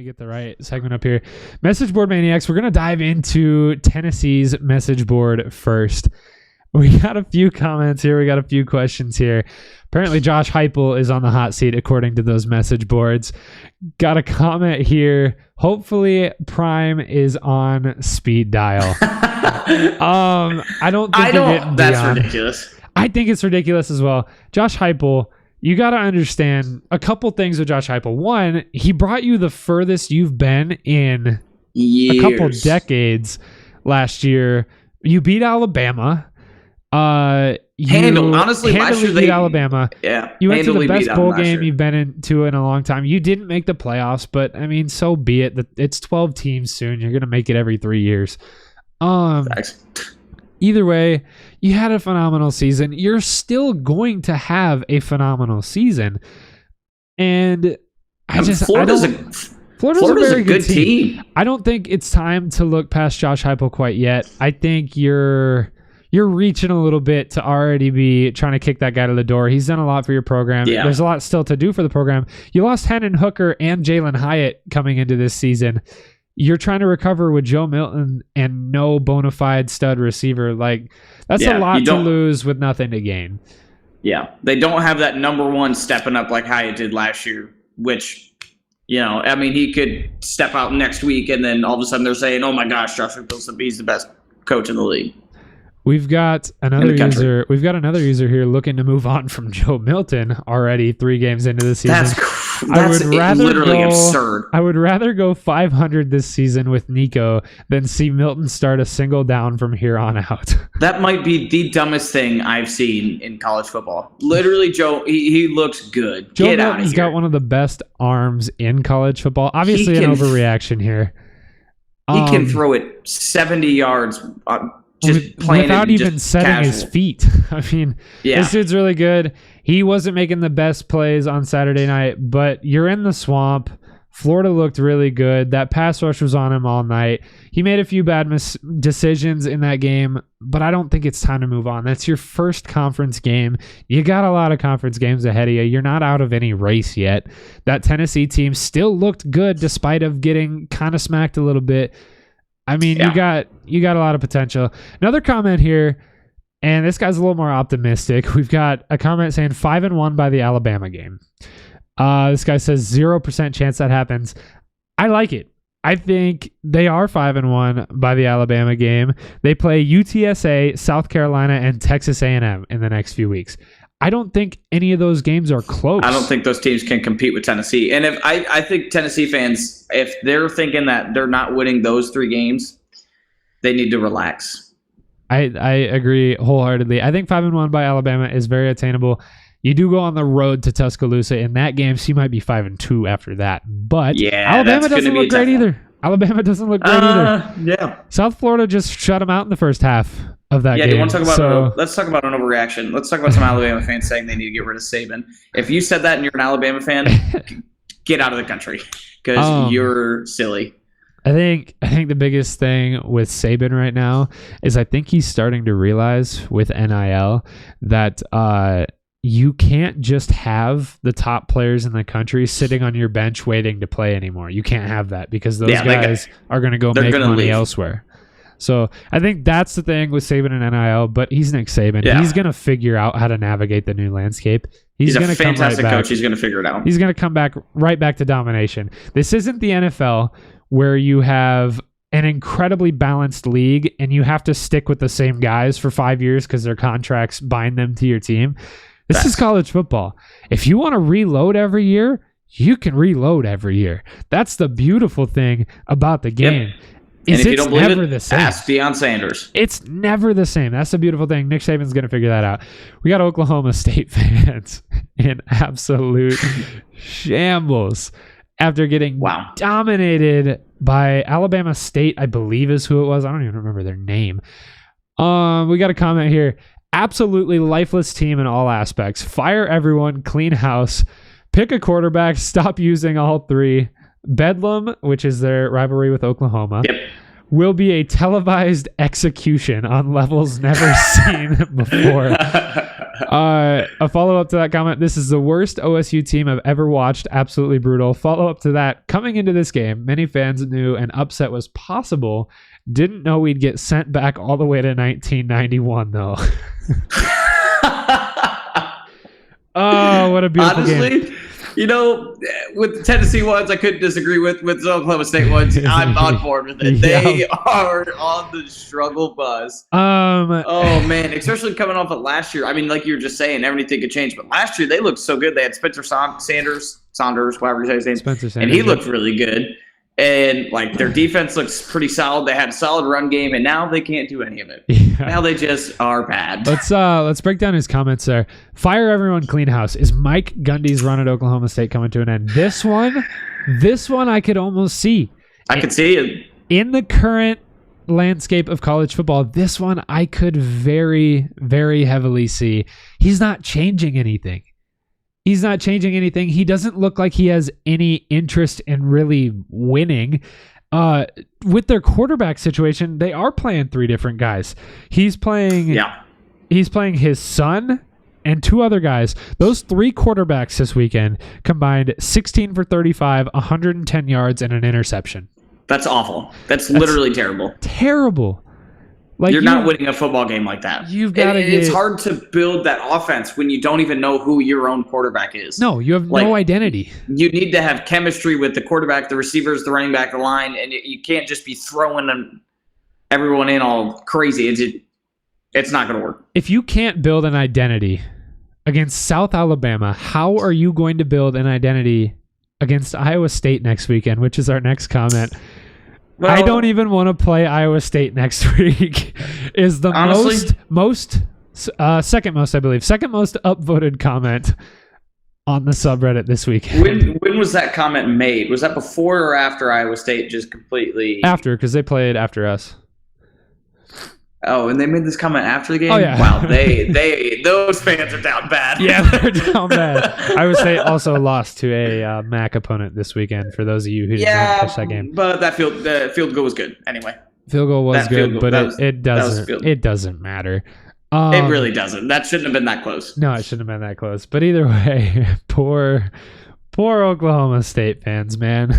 me get the right segment up here. Message Board Maniacs. We're going to dive into Tennessee's message board first. We got a few comments here. We got a few questions here. Apparently, Josh Heupel is on the hot seat according to those message boards. Got a comment here. Hopefully, Prime is on speed dial. I don't think that's ridiculous. I think it's ridiculous as well. Josh Heupel, you got to understand a couple things with Josh Heupel. One, he brought you the furthest you've been in Years. a couple decades last year. You beat Alabama. Honestly, last year beat Alabama. Yeah, you went to the best bowl game you've been into in a long time. You didn't make the playoffs, but I mean, so be it. It's 12 teams soon. You're gonna make it every 3 years. Thanks. Either way, you had a phenomenal season. You're still going to have a phenomenal season, and Florida's a very good team. I don't think it's time to look past Josh Heupel quite yet. I think you're reaching a little bit to already be trying to kick that guy to the door. He's done a lot for your program. Yeah. There's a lot still to do for the program. You lost Hendon Hooker and Jalen Hyatt coming into this season. You're trying to recover with Joe Milton and no bona fide stud receiver. Like, that's a lot to lose with nothing to gain. Yeah. They don't have that number one stepping up like Hyatt did last year, which, he could step out next week and then all of a sudden they're saying, oh my gosh, Josh Heupel's the best coach in the league. We've got another user. We've got another user here looking to move on from Joe Milton already 3 games into the season. That's literally absurd. I would rather go 500 this season with Nico than see Milton start a single down from here on out. That might be the dumbest thing I've seen in college football. Literally, Joe, he looks good. Joe Milton's got one of the best arms in college football. Obviously, an overreaction here. He can throw it 70 yards. Without even setting his feet. I mean, This dude's really good. He wasn't making the best plays on Saturday night, but you're in the swamp. Florida looked really good. That pass rush was on him all night. He made a few bad decisions in that game, but I don't think it's time to move on. That's your first conference game. You got a lot of conference games ahead of you. You're not out of any race yet. That Tennessee team still looked good despite of getting kind of smacked a little bit. I mean, you got a lot of potential. Another comment here, and this guy's a little more optimistic. We've got a comment saying 5-1 by the Alabama game. This guy says 0% chance that happens. I like it. I think they are 5-1 by the Alabama game. They play UTSA, South Carolina, and Texas A&M in the next few weeks. I don't think any of those games are close. I don't think those teams can compete with Tennessee. And if I think Tennessee fans, if they're thinking that they're not winning those 3 games, they need to relax. I agree wholeheartedly. I think 5-1 by Alabama is very attainable. You do go on the road to Tuscaloosa in that game, so you might be 5-2 after that. But Alabama doesn't look great either. Alabama doesn't look great either. Yeah. South Florida just shut them out in the first half of that game. Yeah, you want to talk about let's talk about an overreaction. Let's talk about some Alabama fans saying they need to get rid of Saban. If you said that and you're an Alabama fan, get out of the country because you're silly. I think the biggest thing with Saban right now is I think he's starting to realize with NIL that you can't just have the top players in the country sitting on your bench waiting to play anymore. You can't have that because those guys are going to go make money elsewhere. So I think that's the thing with Saban and NIL, but he's Nick Saban. Yeah. He's going to figure out how to navigate the new landscape. He's a fantastic coach. He's going to figure it out. He's going to come back right back to domination. This isn't the NFL where you have an incredibly balanced league and you have to stick with the same guys for 5 years because their contracts bind them to your team. This is college football. If you want to reload every year, you can reload every year. That's the beautiful thing about the game. Yep. And if you don't believe it, ask Deion Sanders. It's never the same. That's the beautiful thing. Nick Saban's going to figure that out. We got Oklahoma State fans in absolute shambles after getting dominated by Alabama State, I believe is who it was. I don't even remember their name. We got a comment here. Absolutely lifeless team in all aspects. Fire everyone, clean house, pick a quarterback, stop using all 3. Bedlam, which is their rivalry with Oklahoma, will be a televised execution on levels never seen before. A follow-up to that comment. This is the worst OSU team I've ever watched. Absolutely brutal. Follow-up to that. Coming into this game, many fans knew an upset was possible. Didn't know we'd get sent back all the way to 1991, though. Oh, what a beautiful game. You know, with the Tennessee ones, I couldn't disagree with the Oklahoma State ones. I'm on board with it. Yeah. They are on the struggle bus. Oh man, especially coming off of last year. I mean, like you were just saying, everything could change. But last year they looked so good. They had Spencer Saunders, whatever you say his name, Spencer Sanders, and he looked really good. And like their defense looks pretty solid. They had a solid run game, and now they can't do any of it. Yeah. Now they just are bad. Let's break down his comments there. Fire everyone, clean house. Is Mike Gundy's run at Oklahoma State coming to an end? This one I could almost see. I could see it in the current landscape of college football. This one I could very, very heavily see. He's not changing anything. He doesn't look like he has any interest in really winning. With their quarterback situation, they are playing three different guys. He's playing his son and two other guys. Those three quarterbacks this weekend combined 16 for 35, 110 yards, and an interception. That's awful. That's literally terrible. Terrible. Like you're not winning a football game like that. You've got to. It's hard to build that offense when you don't even know who your own quarterback is. No, you have no identity. You need to have chemistry with the quarterback, the receivers, the running back, the line, and you can't just be throwing everyone in all crazy. It's not going to work. If you can't build an identity against South Alabama, how are you going to build an identity against Iowa State next weekend, which is our next comment? Well, I don't even want to play Iowa State next week. Is the second most upvoted comment on the subreddit this week. When was that comment made? Was that before or after Iowa State just completely? After, because they played after us. Oh, and they made this comment after the game? Oh, yeah. Wow, those fans are down bad. Yeah, they're down bad. Iowa State also lost to a MAC opponent this weekend, for those of you who did not catch that game. But that field goal was good anyway. Field goal was good, but it doesn't matter. It really doesn't. That shouldn't have been that close. No, it shouldn't have been that close. But either way, poor Oklahoma State fans, man.